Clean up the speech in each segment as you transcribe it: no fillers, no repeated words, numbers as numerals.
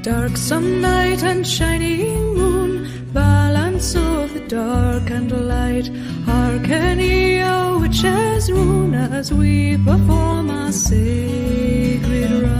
Darksome night and shining moon, balance of the dark and light. Hearken ye, O witches' rune, as we perform our sacred rite.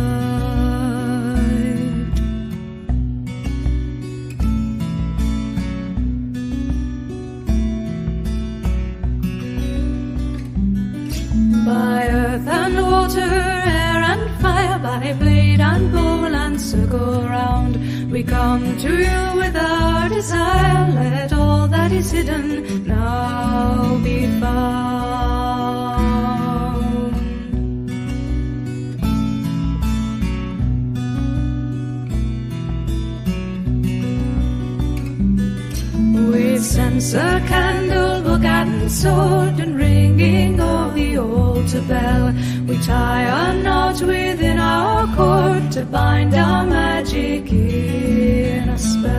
By earth and water, air and fire, by blade and bowl and circle round, we come to you with our desire. Let all that is hidden now be found. With censer, candle, book and sword, and ringing of the altar bell, we tie a knot within our cord to bind our magic in a spell.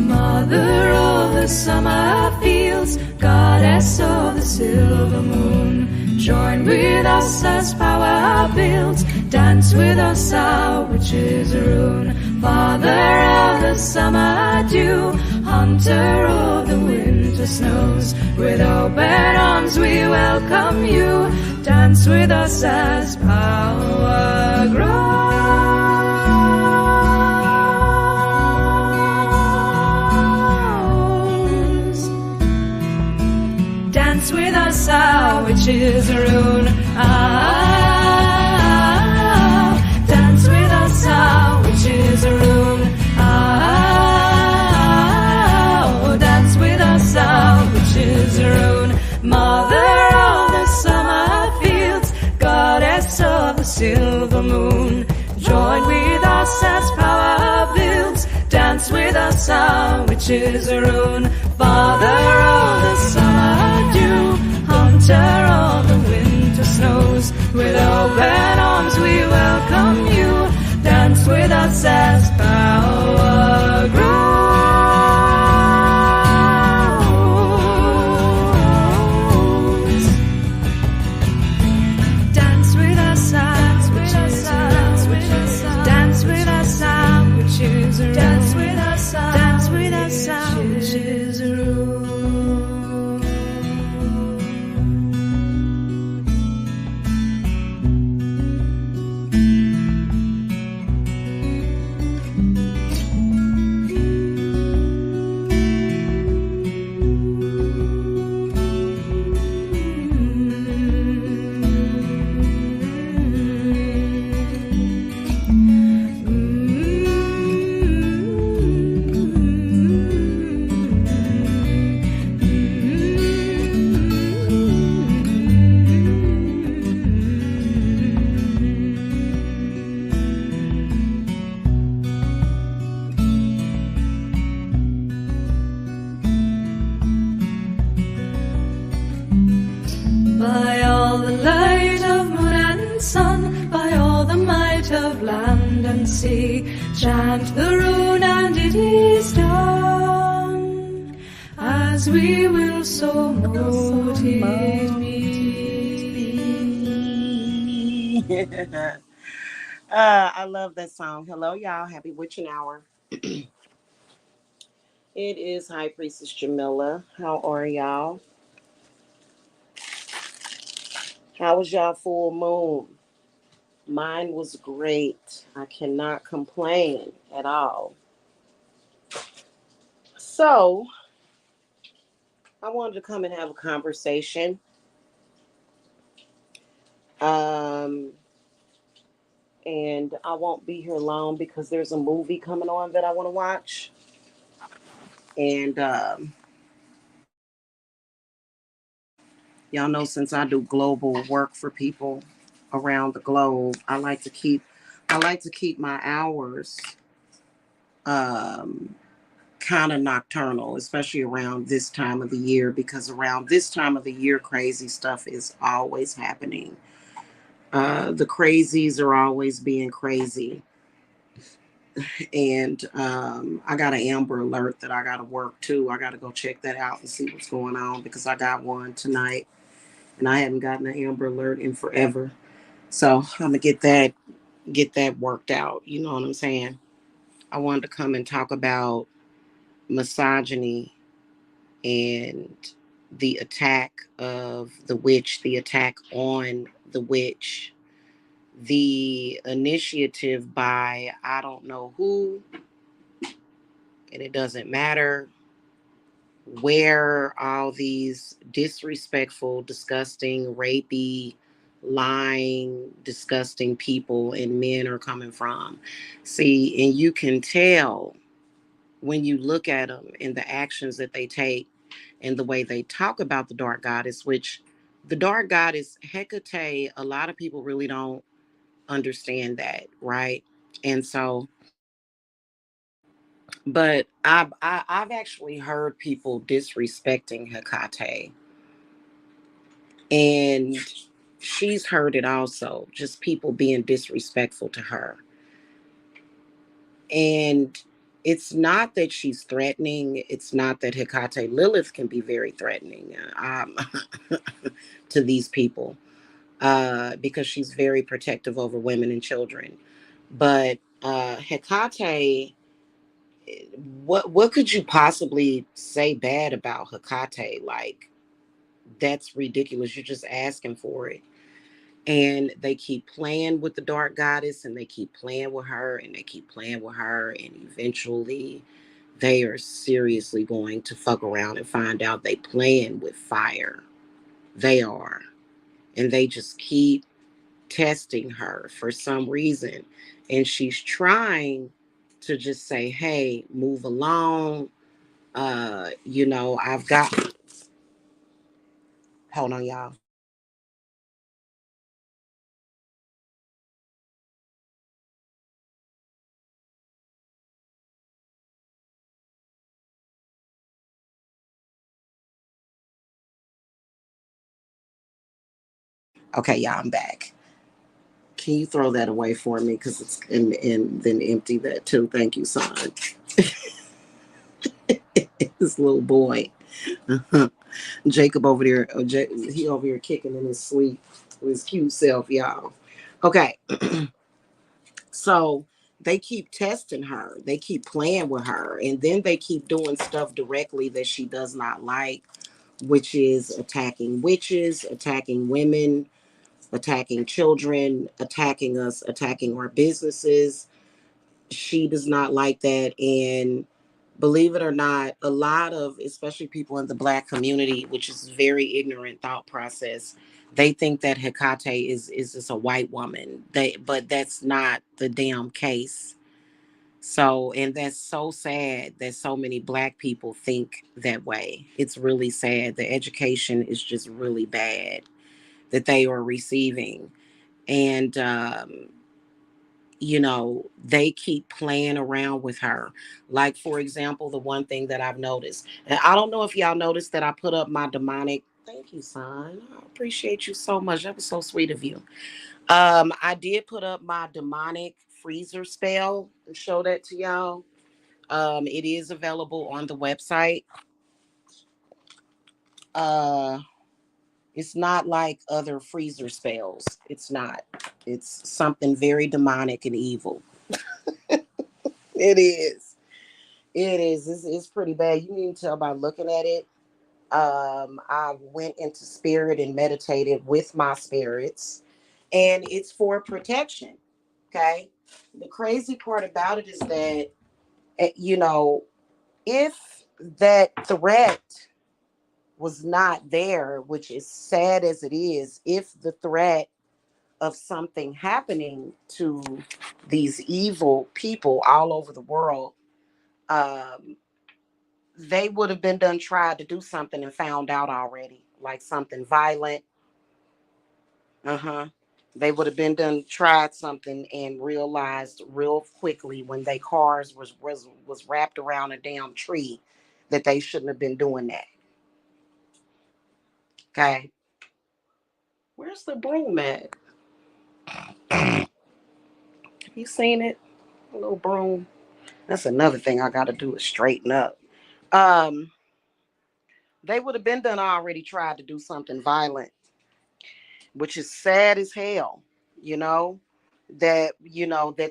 Mother of the summer fields, goddess of the silver moon, join with us as power builds, dance with us our witches' rune. Father of the summer dew, hunter of the winter snows, with open arms we welcome you, dance with us as power grows. Dance with us our witches' rune. Dance with us our witches' rune. Dance with us our witches' rune. Mother of the summer fields, goddess of the silver moon, join with us as power builds, dance with us our witches' rune. Father of the summer dew, hunter of the winter snows, with open arms we welcome you, dance with us as power grows. Dance with us, dance with us, dance with us, dance with us, witches, dance with us, dance with us, witches. By all the light of moon and sun, by all the might of land and sea, chant the rune and it is done, as we will so mote it be. I love that song. Hello, y'all. Happy Witching Hour. It is High Priestess Jamila. How are y'all? How was y'all full moon? Mine was great. I cannot complain at all. So, I wanted to come and have a conversation. And I won't be here long because there's a movie coming on that I want to watch. And y'all know, since I do global work for people around the globe, I like to keep my hours kind of nocturnal, especially around this time of the year, because around this time of the year, crazy stuff is always happening. The crazies are always being crazy. And I got an Amber Alert that I got to work too. I got to go check that out and see what's going on because I got one tonight, and I haven't gotten an Amber Alert in forever. So I'm gonna get that worked out. You know what I'm saying? I wanted to come and talk about misogyny and the attack of the witch, the attack on the witch, the initiative by I don't know who, and it doesn't matter where all these disrespectful, disgusting, rapey, lying, disgusting people and men are coming from. See, and you can tell when you look at them and the actions that they take and the way they talk about the dark goddess, which the dark goddess Hecate, a lot of people really don't understand that, right? And so, but I've actually heard people disrespecting Hecate, and she's heard it also, just people being disrespectful to her. And it's not that she's threatening. It's not that Hecate Lilith can be very threatening to these people because she's very protective over women and children. But Hecate, what could you possibly say bad about Hecate? Like, that's ridiculous. You're just asking for it. And they keep playing with the dark goddess and they keep playing with her and they keep playing with her. And eventually they are seriously going to fuck around and find out they playing with fire. They are. And they just keep testing her for some reason. And she's trying to just say, hey, move along. I've got, hold on, y'all. Okay, y'all, I'm back. Can you throw that away for me? Because it's and then empty that too. Thank you, son. This little boy, Jacob over there. He over here kicking in his sleep with his cute self, y'all. Okay, so they keep testing her. They keep playing with her, and then they keep doing stuff directly that she does not like, which is attacking witches, attacking women, attacking children, attacking us, attacking our businesses. She does not like that. And believe it or not, a lot of, especially people in the Black community, which is very ignorant thought process, they think that Hecate is just a white woman. But that's not the damn case. So, and that's so sad that so many Black people think that way. It's really sad. The education is just really bad that they are receiving. And they keep playing around with her. Like, for example, the one thing that I've noticed, and I don't know if y'all noticed that I put up my demonic. Thank you, son. I appreciate you so much. That was so sweet of you. I did put up my demonic freezer spell and show that to y'all. It is available on the website. Uh, it's not like other freezer spells. It's not. It's something very demonic and evil. It is. It is. It's pretty bad. You can tell by looking at it. I went into spirit and meditated with my spirits, and it's for protection. Okay. The crazy part about it is that, if that threat was not there, which is sad as it is, if the threat of something happening to these evil people all over the world, um, they would have been done tried to do something and found out already, like something violent. Uh-huh. They would have been done tried something and realized real quickly when their cars was wrapped around a damn tree that they shouldn't have been doing that. Okay. Where's the broom at? You seen it? A little broom. That's another thing I got to do is straighten up. Um, they would have been done already tried to do something violent, which is sad as hell. You know that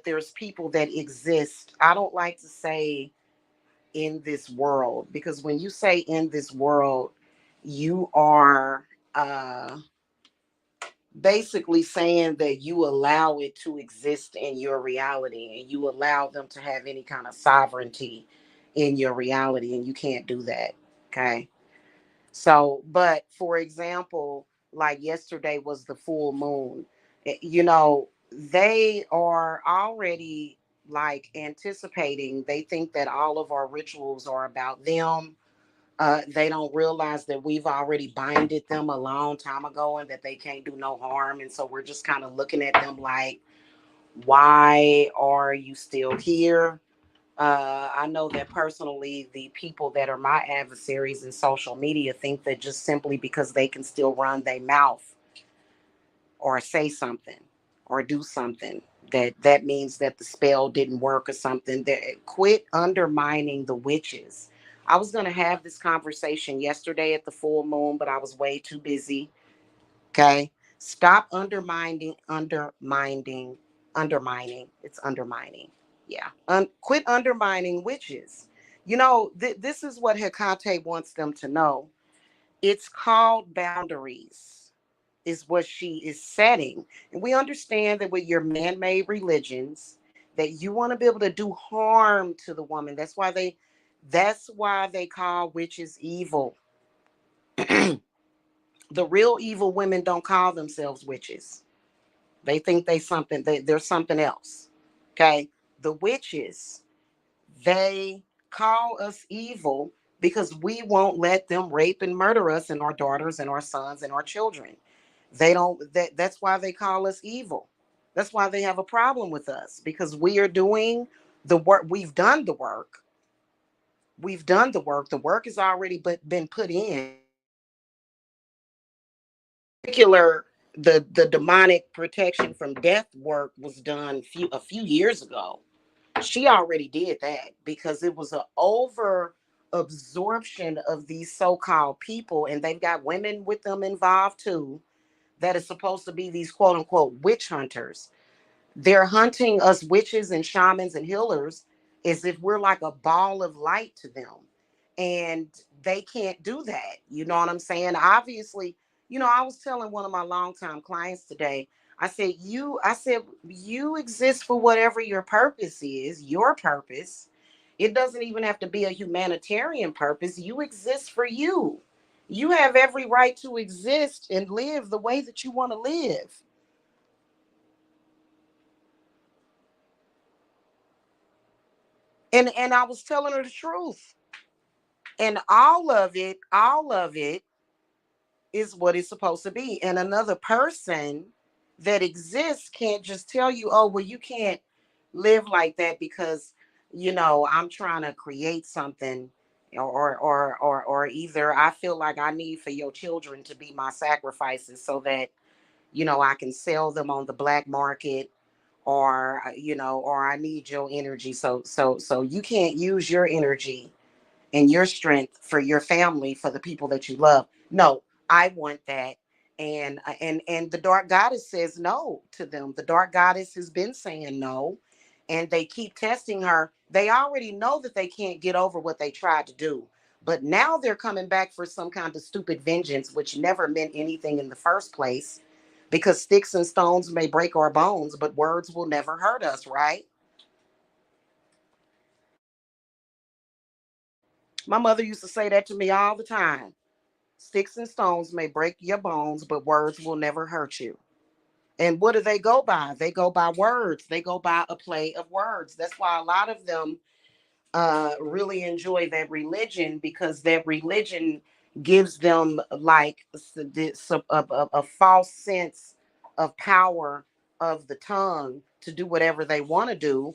there's people that exist. I don't like to say in this world, because when you say in this world, you are basically saying that you allow it to exist in your reality, and you allow them to have any kind of sovereignty in your reality, and you can't do that. Okay. So, but for example, like yesterday was the full moon. They are already like anticipating. They think that all of our rituals are about them. They don't realize that we've already binded them a long time ago and that they can't do no harm. And so we're just kind of looking at them like, why are you still here? I know that personally, the people that are my adversaries in social media think that just simply because they can still run their mouth or say something or do something, that means that the spell didn't work or something. That quit undermining the witches. I was going to have this conversation yesterday at the full moon, but I was way too busy. Okay. Stop undermining. It's undermining. Yeah. Quit undermining witches. This is what Hecate wants them to know. It's called boundaries, is what she is setting. And we understand that with your man-made religions, that you want to be able to do harm to the woman. That's why they call witches evil. The real evil women don't call themselves witches. They think they're something else. Okay? The witches, they call us evil because we won't let them rape and murder us and our daughters and our sons and our children. That's why they call us evil. That's why they have a problem with us, because we are doing the work. We've done the work. We've done the work. The work has already been put in. Particular, the demonic protection from death work was done a few years ago. She already did that because it was an over absorption of these so-called people, and they've got women with them involved too, that is supposed to be these quote unquote witch hunters. They're hunting us witches and shamans and healers as if we're like a ball of light to them. And they can't do that. You know what I'm saying? Obviously, I was telling one of my longtime clients today, I said, you exist for whatever your purpose is, your purpose. It doesn't even have to be a humanitarian purpose. You exist for you. You have every right to exist and live the way that you want to live. And I was telling her the truth. And all of it is what it's supposed to be. And another person that exists can't just tell you, oh, well, you can't live like that because, I'm trying to create something, or either I feel like I need for your children to be my sacrifices so that, I can sell them on the black market, or I need your energy. So you can't use your energy and your strength for your family, for the people that you love. No, I want that. And the dark goddess says no to them. The dark goddess has been saying no, and they keep testing her. They already know that they can't get over what they tried to do. But now they're coming back for some kind of stupid vengeance, which never meant anything in the first place. Because sticks and stones may break our bones, but words will never hurt us, right? My mother used to say that to me all the time. Sticks and stones may break your bones, but words will never hurt you. And what do they go by? They go by words. They go by a play of words. That's why a lot of them really enjoy that religion, because that religion gives them like a false sense of power of the tongue to do whatever they want to do.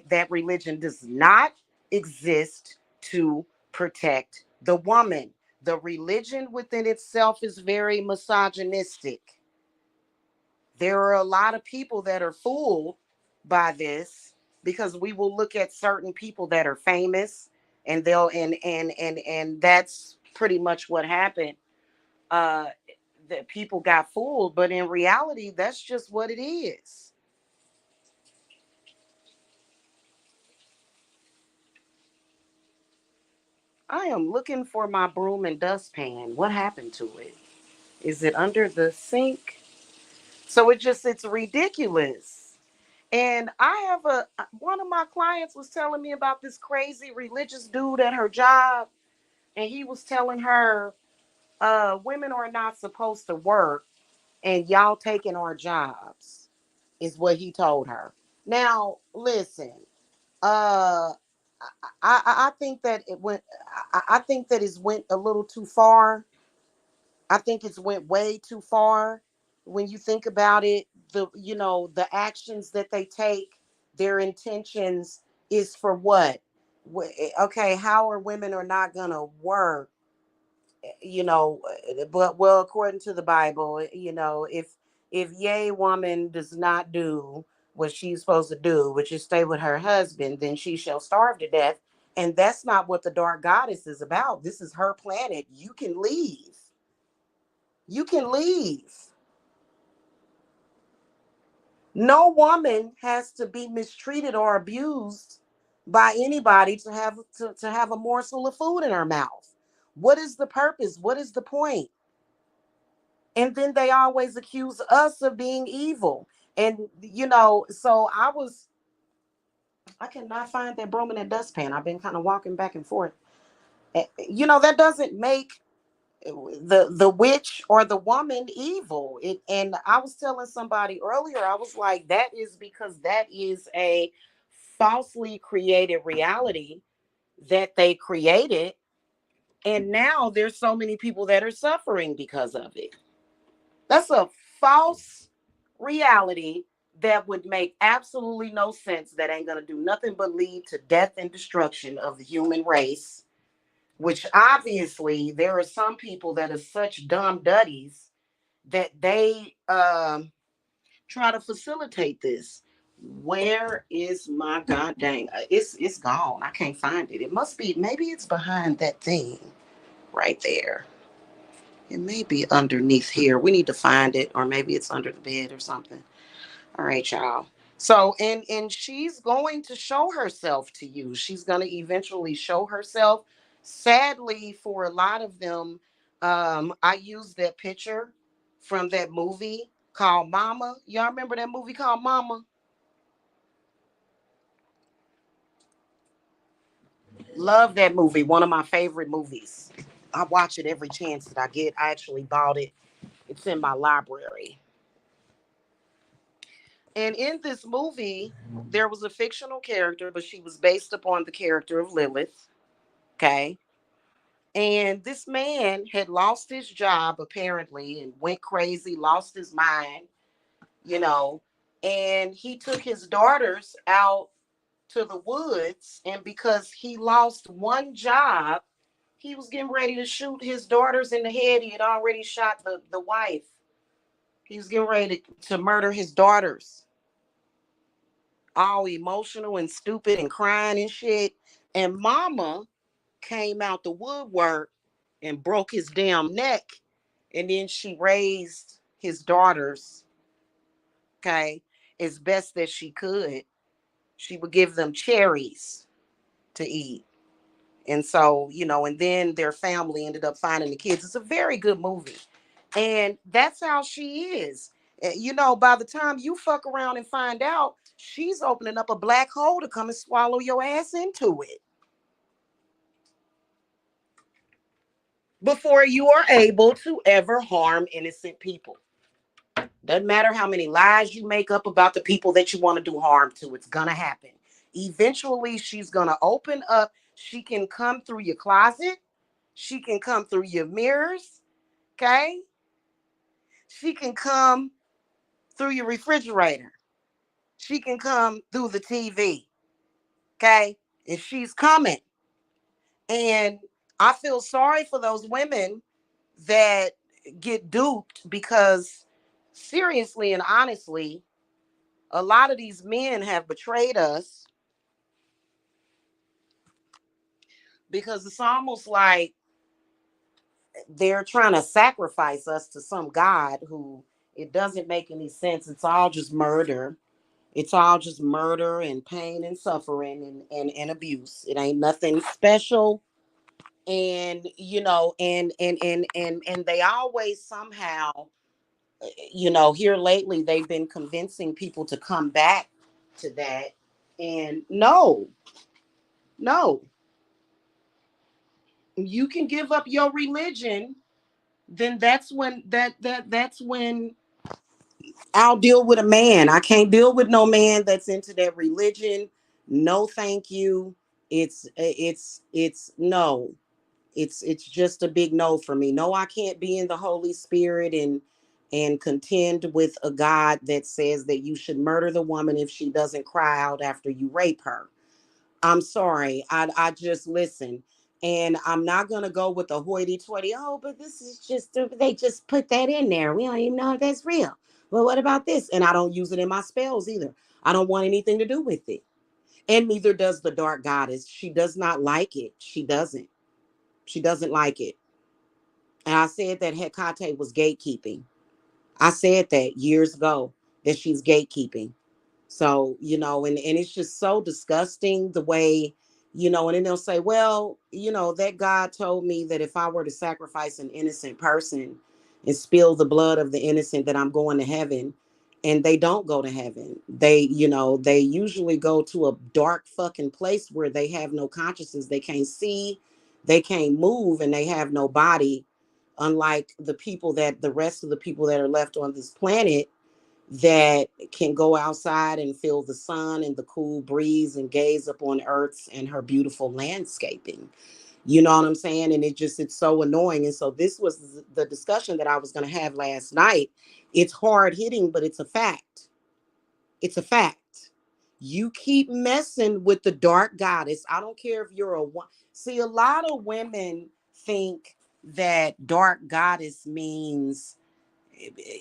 That religion does not exist to protect the woman. The religion within itself is very misogynistic. There are a lot of people that are fooled by this because we will look at certain people that are famous, and they'll and that's pretty much what happened. Uh, that people got fooled, but in reality, that's just what it is. I am looking for my broom and dustpan. What happened to it? Is it under the sink? So it's ridiculous. And I have a one of my clients was telling me about this crazy religious dude at her job, and he was telling her, women are not supposed to work, and y'all taking our jobs, is what he told her. Now, listen, uh, I think that it went. I think that it's went a little too far. I think it's went way too far. When you think about it, the actions that they take, their intentions is for what? Okay, how are women are not gonna work? But well, according to the Bible, if yay woman does not do what she's supposed to do, which is stay with her husband, then she shall starve to death. And that's not what the dark goddess is about. This is her planet. You can leave. You can leave. No woman has to be mistreated or abused by anybody to have a morsel of food in her mouth. What is the purpose? What is the point? And then they always accuse us of being evil. And so I cannot find that broom and that dustpan. I've been kind of walking back and forth. That doesn't make the witch or the woman evil. And I was telling somebody earlier, I was like, that is because that is a falsely created reality that they created, and now there's so many people that are suffering because of it. That's a false reality that would make absolutely no sense, that ain't going to do nothing but lead to death and destruction of the human race, which obviously there are some people that are such dumb duddies that they try to facilitate this. Where is my god dang? It's gone. I can't find it. It must be, maybe it's behind that thing right there. It may be underneath here. We need to find it, or maybe it's under the bed or something. All right, y'all. So, and she's going to show herself to you. She's going to eventually show herself. Sadly, for a lot of them, I used that picture from that movie called Mama. Y'all remember that movie called Mama? Love that movie. One of my favorite movies. I watch it every chance that I get. I actually bought it. It's in my library. And in this movie, there was a fictional character, but she was based upon the character of Lilith. Okay. And this man had lost his job apparently and went crazy, lost his mind, you know, and he took his daughters out to the woods. And because he lost one job, he was getting ready to shoot his daughters in the head. He had already shot the wife. He was getting ready to murder his daughters, all emotional and stupid and crying and shit. And mama came out the woodwork and broke his damn neck. And then she raised his daughters, okay, as best as she could. She would give them cherries to eat. And so, and then their family ended up finding the kids. It's a very good movie. And that's how she is. By the time you fuck around and find out, she's opening up a black hole to come and swallow your ass into it before you are able to ever harm innocent people. Doesn't matter how many lies you make up about the people that you want to do harm to, it's gonna happen. Eventually, she's gonna open up. She can come through your closet. She can come through your mirrors. Okay? She can come through your refrigerator. She can come through the TV. Okay? If she's coming. And I feel sorry for those women that get duped, because seriously and honestly, a lot of these men have betrayed us. because it's almost like they're trying to sacrifice us to some God who it doesn't make any sense. It's all just murder. It's all just murder and pain and suffering and abuse. It ain't nothing special. And and they always somehow, here lately they've been convincing people to come back to that. And no, no, you can give up your religion, then that's when I'll deal with a man. I can't deal with no man that's into that religion. No, thank you. It's no. It's just a big no for me. No, I can't be in the Holy Spirit and contend with a God that says that you should murder the woman if she doesn't cry out after you rape her. I'm sorry. I just listen. And I'm not gonna go with the hoity-toity. Oh, but this is just they just put that in there. We don't even know if that's real. Well, what about this? And I don't use it in my spells either. I don't want anything to do with it. And neither does the dark goddess. She does not like it. She doesn't. She doesn't like it. And I said that Hecate was gatekeeping. I said that years ago that she's gatekeeping. So, and it's just so disgusting the way, and then they'll say, well, that God told me that if I were to sacrifice an innocent person and spill the blood of the innocent, that I'm going to heaven. And they don't go to heaven. They usually go to a dark fucking place where they have no consciousness. They can't see, they can't move, and they have no body. Unlike the rest of the people that are left on this planet that can go outside and feel the sun and the cool breeze and gaze upon Earth's and her beautiful landscaping. You know what I'm saying? And it's so annoying. And so this was the discussion that I was going to have last night. It's hard hitting, but it's a fact. It's a fact. You keep messing with the dark goddess. I don't care if you're a one. See, a lot of women think that dark goddess means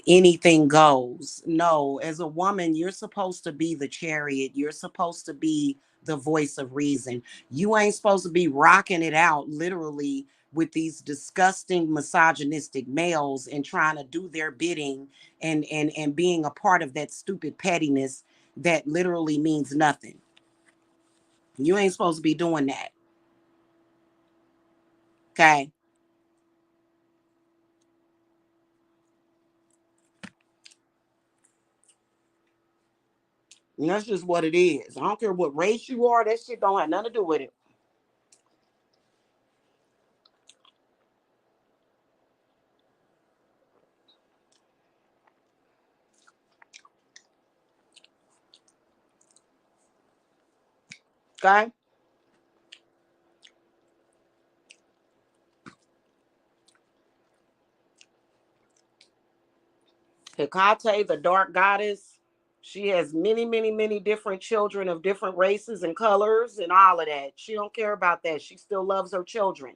anything goes. No, as a woman, you're supposed to be the chariot. You're supposed to be the voice of reason. You ain't supposed to be rocking it out literally with these disgusting misogynistic males and trying to do their bidding and being a part of that stupid pettiness that literally means nothing. You ain't supposed to be doing that. Okay? And that's just what it is. I don't care what race you are, that shit don't have nothing to do with it. Okay? Hecate, the dark goddess, she has many, many, many different children of different races and colors and all of that. She don't care about that. She still loves her children.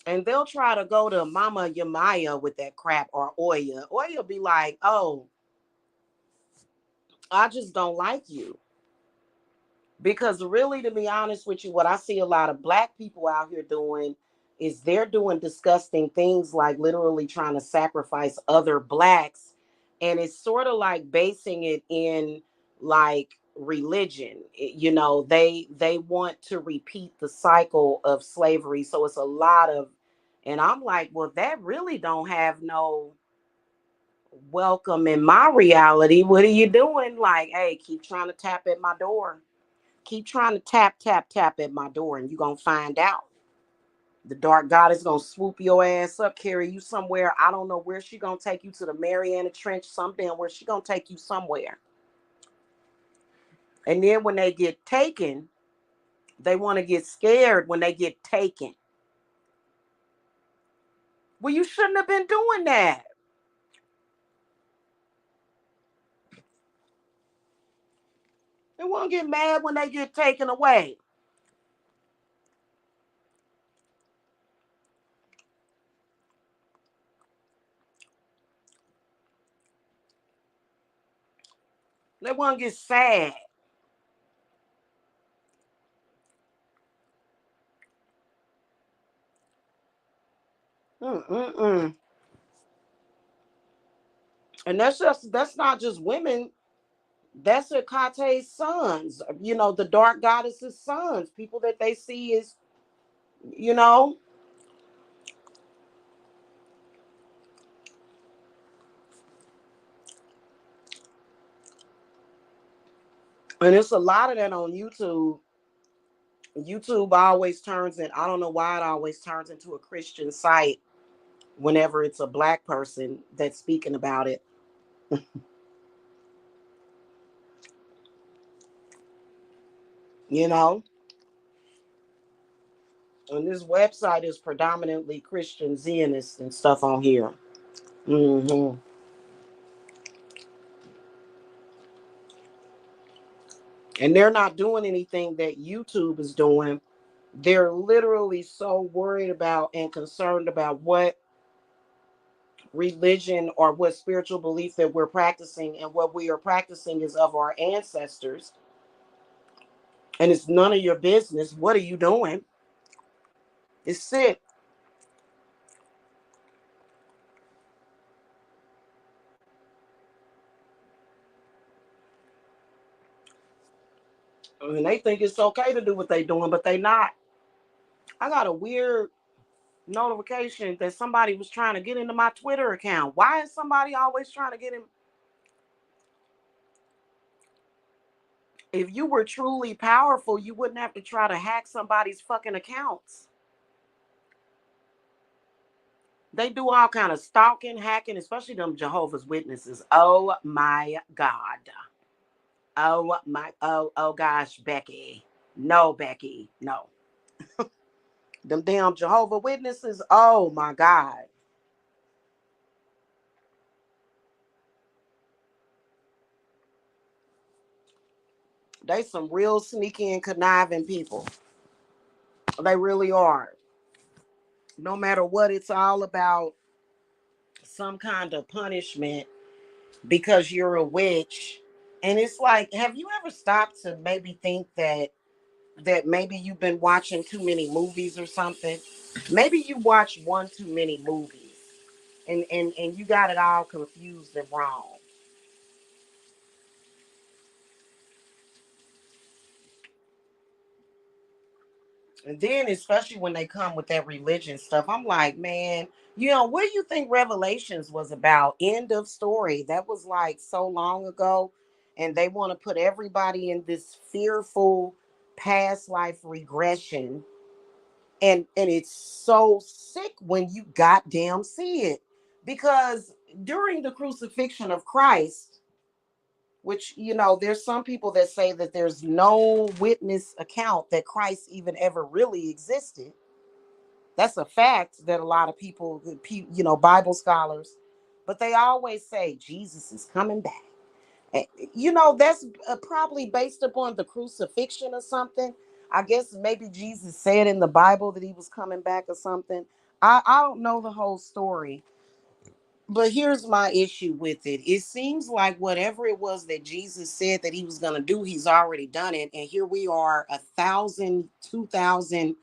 And they'll try to go to Mama Yamaya with that crap or Oya. Oya be like, oh, I just don't like you. Because really, to be honest with you, what I see a lot of black people out here doing is they're doing disgusting things like literally trying to sacrifice other blacks. And it's sort of like basing it in like religion. They want to repeat the cycle of slavery. So it's a lot of, and I'm like, well, that really don't have no welcome in my reality. What are you doing? Like, hey, keep trying to tap at my door. Keep trying to tap, tap, tap at my door, and you're going to find out. The dark god is going to swoop your ass up, carry you somewhere. I don't know where she going to take you, to the Mariana Trench, something where she going to take you somewhere. And then when they get taken, they want to get scared when they get taken. Well, you shouldn't have been doing that. They won't get mad when they get taken away. They won't get sad. Mm-mm-mm. And that's not just women. That's Hekate's sons. The dark goddess's sons. People that they see is, you know, and it's a lot of that on YouTube. YouTube always turns in. I don't know why it always turns into a Christian site whenever it's a black person that's speaking about it. You know, and this website is predominantly Christian Zionists and stuff on here. Hmm. And they're not doing anything that YouTube is doing. They're literally so worried about and concerned about what religion or what spiritual belief that we're practicing, and what we are practicing is of our ancestors, and it's none of your business. What are you doing? It's sick. I mean, they think it's okay to do what they're doing, but they not. I got a weird notification that somebody was trying to get into my Twitter account. Why is somebody always trying to get in? If you were truly powerful, you wouldn't have to try to hack somebody's fucking accounts. They do all kind of stalking, hacking, especially them Jehovah's Witnesses. Oh my God. Oh gosh, Becky. No, Becky. No. Them damn Jehovah Witnesses. Oh my God. They some real sneaky and conniving people. They really are. No matter what, it's all about some kind of punishment because you're a witch. And it's like, have you ever stopped to maybe think that maybe you've been watching too many movies or something? Maybe you watch one too many movies and you got it all confused and wrong. And then, especially when they come with that religion stuff, I'm like, man, what do you think Revelations was about? End of story. That was like so long ago. And they want to put everybody in this fearful past life regression. And it's so sick when you goddamn see it. Because during the crucifixion of Christ, which, there's some people that say that there's no witness account that Christ even ever really existed. That's a fact that a lot of people, Bible scholars, but they always say Jesus is coming back. That's probably based upon the crucifixion or something. I guess maybe Jesus said in the Bible that he was coming back or something. I don't know the whole story, but here's my issue with it. It seems like whatever it was that Jesus said that he was going to do, he's already done it. And here we are 1,000, 2,000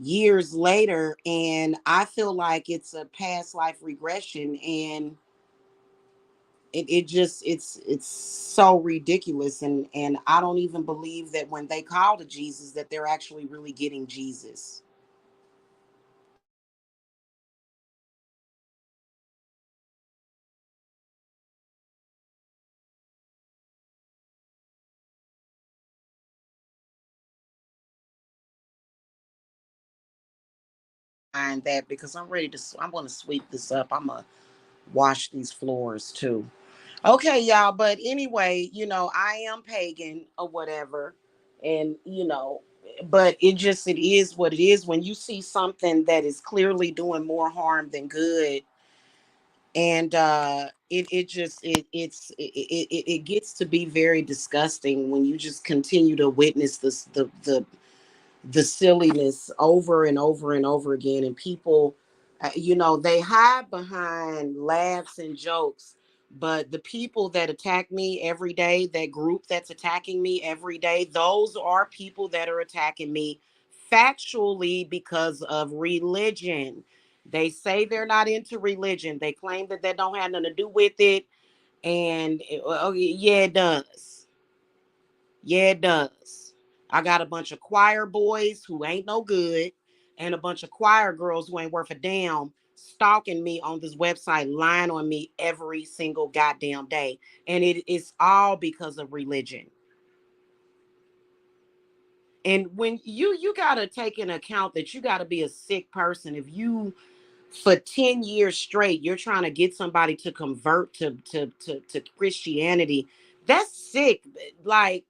years later. And I feel like it's a past life regression. And it just, it's so ridiculous. And I don't even believe that when they call to Jesus, that they're actually really getting Jesus. And that because I'm going to sweep this up. I'm going to wash these floors too. Okay, y'all. But anyway, I am pagan or whatever. And, but it is what it is. When you see something that is clearly doing more harm than good, and it just it gets to be very disgusting when you just continue to witness this the silliness over and over and over again. And people, they hide behind laughs and jokes, but the people that attack me every day, that group that's attacking me every day, those are people that are attacking me factually because of religion. They say they're not into religion. They claim that they don't have nothing to do with it. And oh, yeah, it does. Yeah, it does. I got a bunch of choir boys who ain't no good and a bunch of choir girls who ain't worth a damn stalking me on this website, lying on me every single goddamn day. And it is all because of religion. And when you got to take into account that you got to be a sick person if you for 10 years straight you're trying to get somebody to convert to Christianity. That's sick. Like,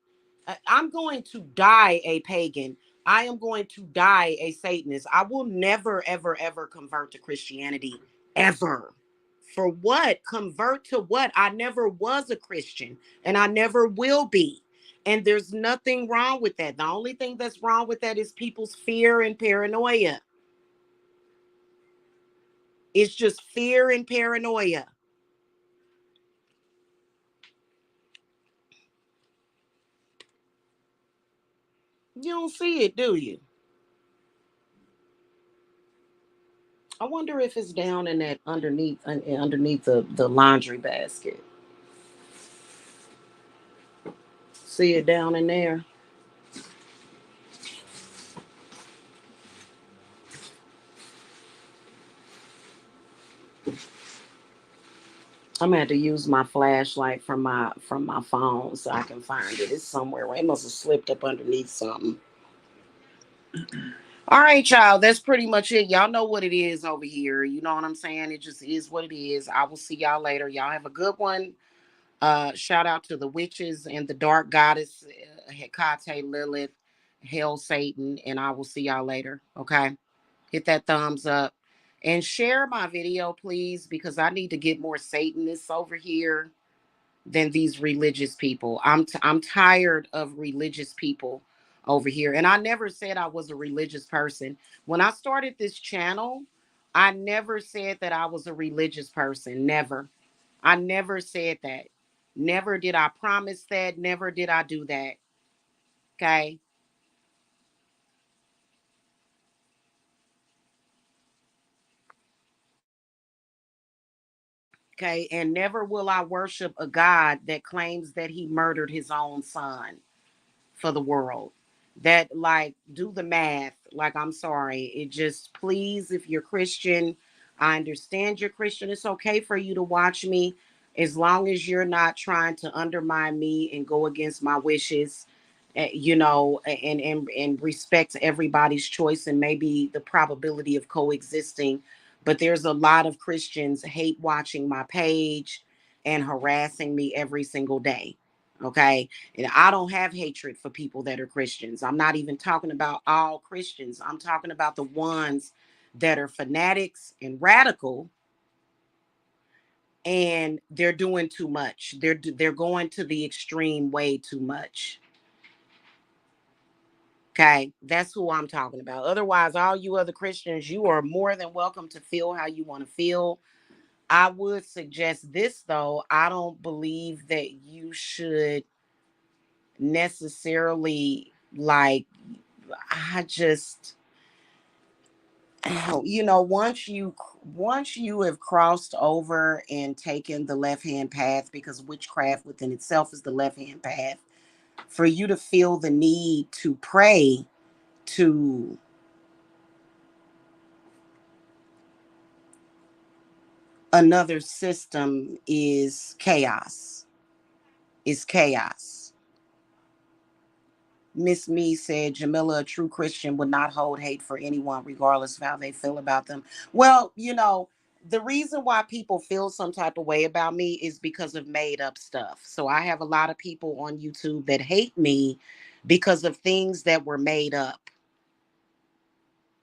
I'm going to die a pagan. I am going to die a Satanist. I will never ever ever convert to Christianity ever. For what? Convert to what? I never was a Christian and I never will be. And there's nothing wrong with that. The only thing that's wrong with that is people's fear and paranoia. It's just fear and paranoia. You don't see it, do you? I wonder if it's down in that underneath the laundry basket. See it down in there? I'm gonna have to use my flashlight from my phone so I can find it. It's somewhere. It must have slipped up underneath something. All right, y'all. That's pretty much it. Y'all know what it is over here. You know what I'm saying? It just is what it is. I will see y'all later. Y'all have a good one. Shout out to the witches and the dark goddess, Hecate, Lilith, Hell, Satan, and I will see y'all later. Okay, hit that thumbs up and share my video, please, because I need to get more Satanists over here than these religious people. I'm tired of religious people over here, and I never said I was a religious person when I started this channel. I never said that I was a religious person. Never. I never said that. Never did I promise that. Never did I do that. Okay. Okay. And never will I worship a God that claims that he murdered his own son for the world. That, like, do the math. Like, I'm sorry. It just, please, if you're Christian, I understand you're Christian. It's okay for you to watch me as long as you're not trying to undermine me and go against my wishes. And respect everybody's choice and maybe the probability of coexisting. But there's a lot of Christians hate watching my page and harassing me every single day. Okay. And I don't have hatred for people that are Christians. I'm not even talking about all Christians. I'm talking about the ones that are fanatics and radical, and they're doing too much. They're going to the extreme way too much. Okay, that's who I'm talking about. Otherwise, all you other Christians, you are more than welcome to feel how you want to feel. I would suggest this though. I don't believe that you should necessarily, like, I just, once you have crossed over and taken the left hand path, because witchcraft within itself is the left hand path, for you to feel the need to pray to another system is chaos. Is chaos. Miss Me said Jamila, a true Christian, would not hold hate for anyone, regardless of how they feel about them. Well, the reason why people feel some type of way about me is because of made up stuff. So I have a lot of people on YouTube that hate me because of things that were made up.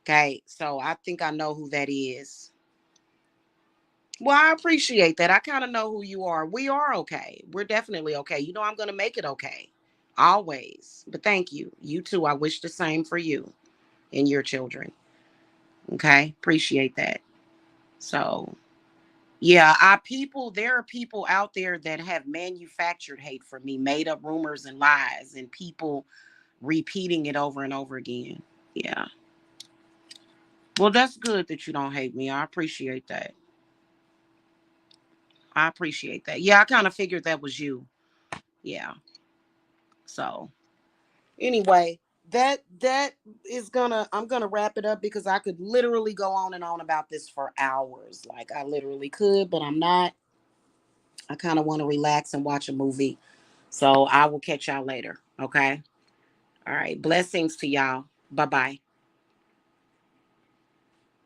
Okay. So I think I know who that is. Well, I appreciate that. I kind of know who you are. We are okay. We're definitely okay. I'm going to make it okay. Always. But thank you. You too. I wish the same for you and your children. Okay. Appreciate that. So, yeah, there are people out there that have manufactured hate for me, made up rumors and lies, and people repeating it over and over again. Yeah. Well, that's good that you don't hate me. I appreciate that. I appreciate that. Yeah, I kind of figured that was you. Yeah. So anyway, that is gonna I'm gonna wrap it up because I could literally go on and on about this for hours. Like I literally could, but I'm not. I kind of want to relax and watch a movie. So I will catch y'all later. Okay. All right. Blessings to y'all. Bye bye.